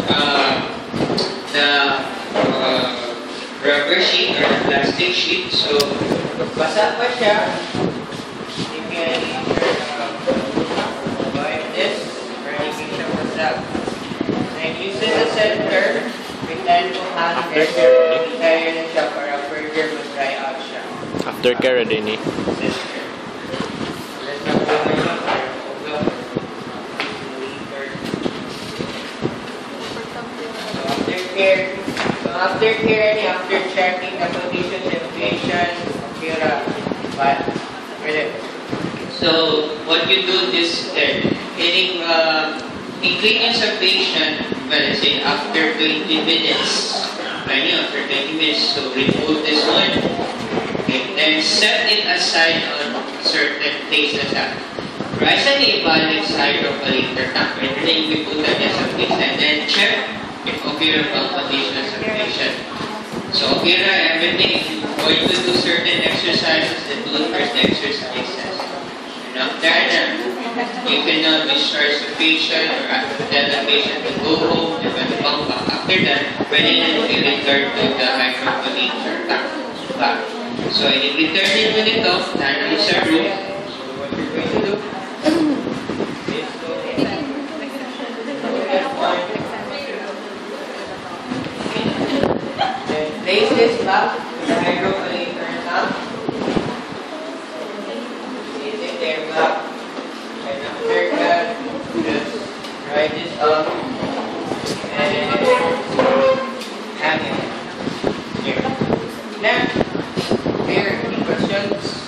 the rubber sheet or the plastic sheet. So, basa pa siya. You can wipe this or anything siya basa. And use it as a center. Pretend to hang this. Itaya na siya para further mag-dry out siya. Aftercare din eh. Aftercare and after checking the condition situation, but so what you do this ingredients of patient, let's say after 20 minutes. After 20 minutes, so remove this one. Okay, then set it aside on certain places. Right, sa ibalik sa hydrocollector tank, and then we put that as a place, and then check if okay pang condition sa patient. So okay na everything. If you're going to do certain exercises, then do the first exercises. And after that, you can now discharge the patient or tell the patient to go home and then come back. After that, pwede na you return to the hydrocollector tank back. So i-return it mo dito, nanan mo sa room. So what you're going to do is go ahead. Then place this back to the hydrocollector tank. Place it there back. And after that, just dry this up and hang it here. Now, here, any questions?